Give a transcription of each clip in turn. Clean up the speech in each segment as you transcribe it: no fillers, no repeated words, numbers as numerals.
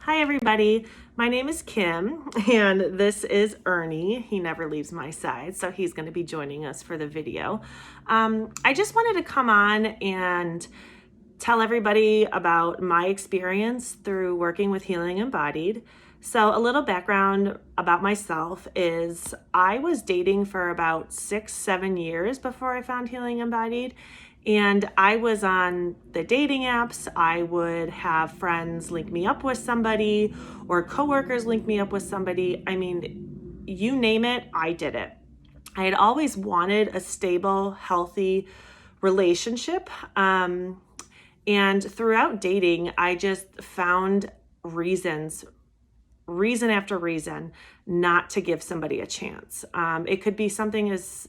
Hi everybody, my name is Kim and this is Ernie. He never leaves my side, so he's going to be joining us for the video. I just wanted to come on and tell everybody about my experience through working with Healing Embodied. So a little background about myself is I was dating for about 6-7 years before I found Healing Embodied. And I was on the dating apps. I would have friends link me up with somebody or coworkers link me up with somebody. I mean, you name it, I did it. I had always wanted a stable, healthy relationship. And throughout dating, I just found reason after reason not to give somebody a chance. It could be something as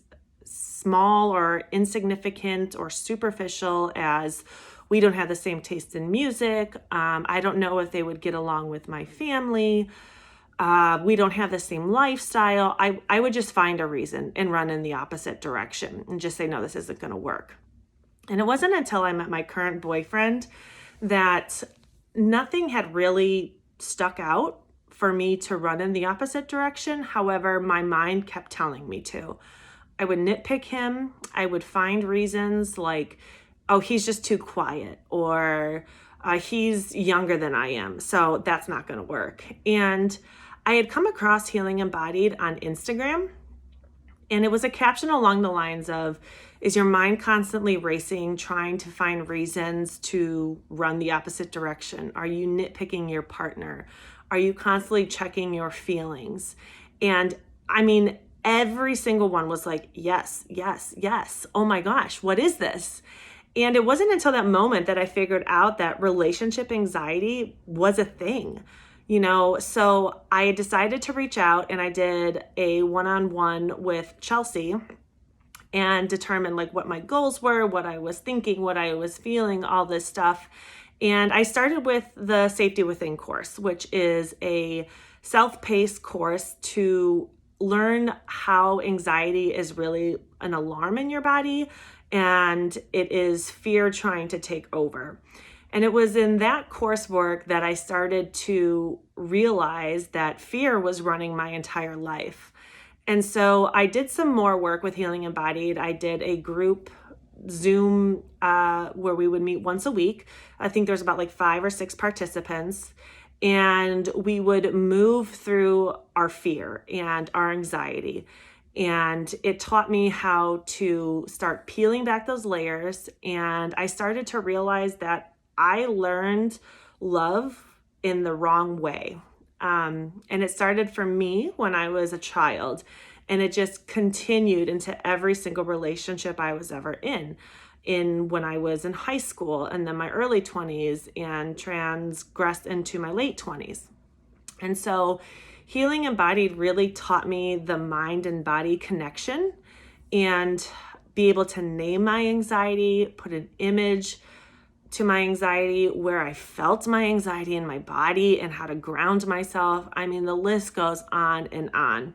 small or insignificant or superficial as we don't have the same taste in music. I don't know if they would get along with my family. We don't have the same lifestyle. I would just find a reason and run in the opposite direction and just say, no, this isn't going to work. And it wasn't until I met my current boyfriend that nothing had really stuck out for me to run in the opposite direction. However, my mind kept telling me to. I would nitpick him. I would find reasons like, oh, he's just too quiet, or he's younger than I am, so that's not going to work. And I had come across Healing Embodied on Instagram, and it was a caption along the lines of, is your mind constantly racing, trying to find reasons to run the opposite direction? Are you nitpicking your partner? Are you constantly checking your feelings? And I mean, every single one was like, yes, yes, yes. Oh my gosh, what is this? And it wasn't until that moment that I figured out that relationship anxiety was a thing, So I decided to reach out and I did a one-on-one with Chelsea and determine like what my goals were, what I was thinking, what I was feeling, all this stuff. And I started with the Safety Within course, which is a self-paced course to learn how anxiety is really an alarm in your body and it is fear trying to take over. And it was in that coursework that I started to realize that fear was running my entire life. And so I did some more work with Healing Embodied. I did a group Zoom where we would meet once a week. I think there's about like 5 or 6 participants. And we would move through our fear and our anxiety. And it taught me how to start peeling back those layers. And I started to realize that I learned love in the wrong way. And it started for me when I was a child. And it just continued into every single relationship I was ever in when I was in high school and then my early 20s and transgressed into my late 20s. And so Healing Embodied really taught me the mind and body connection and be able to name my anxiety, put an image to my anxiety, where I felt my anxiety in my body and how to ground myself. I mean, the list goes on and on.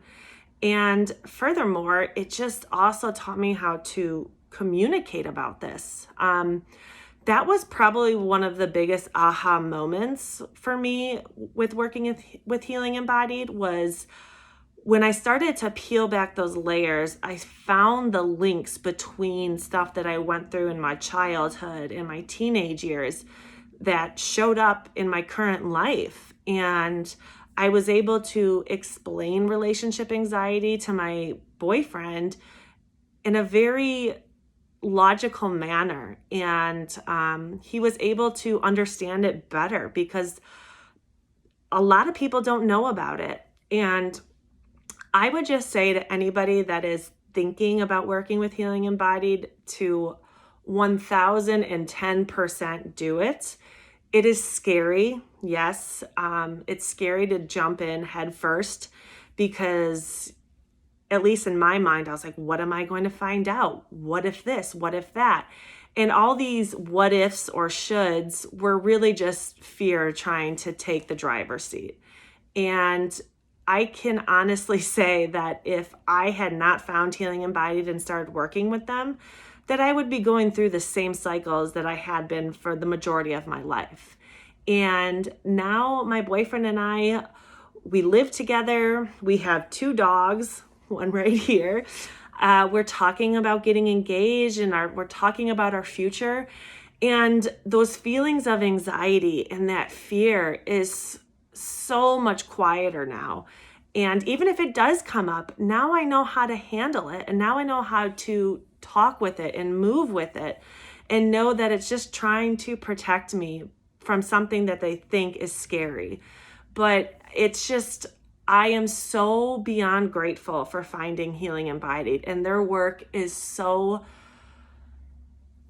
And furthermore, it just also taught me how to communicate about this. That was probably one of the biggest aha moments for me with working with Healing Embodied was when I started to peel back those layers. I found the links between stuff that I went through in my childhood and my teenage years that showed up in my current life. And I was able to explain relationship anxiety to my boyfriend in a very logical manner. And he was able to understand it better because a lot of people don't know about it. And I would just say to anybody that is thinking about working with Healing Embodied to 1010% do it. It is scary. Yes, it's scary to jump in head first because at least in my mind, I was like, what am I going to find out? What if this? What if that? And all these what ifs or shoulds were really just fear trying to take the driver's seat. And I can honestly say that if I had not found Healing Embodied and started working with them, that I would be going through the same cycles that I had been for the majority of my life. And now my boyfriend and I, we live together. We have 2 dogs, one right here. We're talking about getting engaged, and we're talking about our future. And those feelings of anxiety and that fear is so much quieter now. And even if it does come up, now I know how to handle it. And now I know how to talk with it and move with it and know that it's just trying to protect me from something that they think is scary. But it's just, I am so beyond grateful for finding Healing Embodied, and their work is so,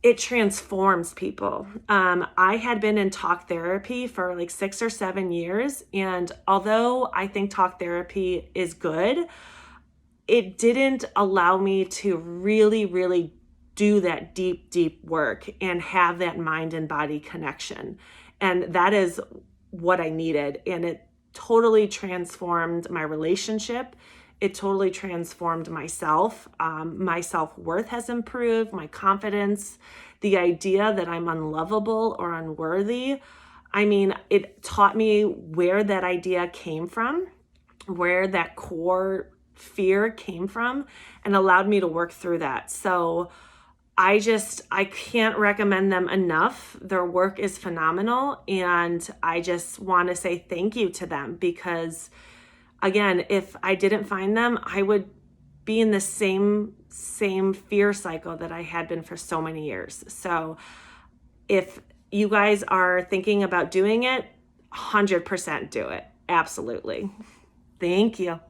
it transforms people. I had been in talk therapy for like 6 or 7 years, and although I think talk therapy is good, it didn't allow me to really do that deep work and have that mind and body connection. And that is what I needed. And it totally transformed my relationship. It totally transformed myself. My self-worth has improved, my confidence, the idea that I'm unlovable or unworthy. I mean, it taught me where that idea came from, where that core fear came from, and allowed me to work through that. So I can't recommend them enough. Their work is phenomenal. And I just want to say thank you to them, because again, if I didn't find them, I would be in the same fear cycle that I had been for so many years. So if you guys are thinking about doing it, 100% do it. Absolutely. Thank you.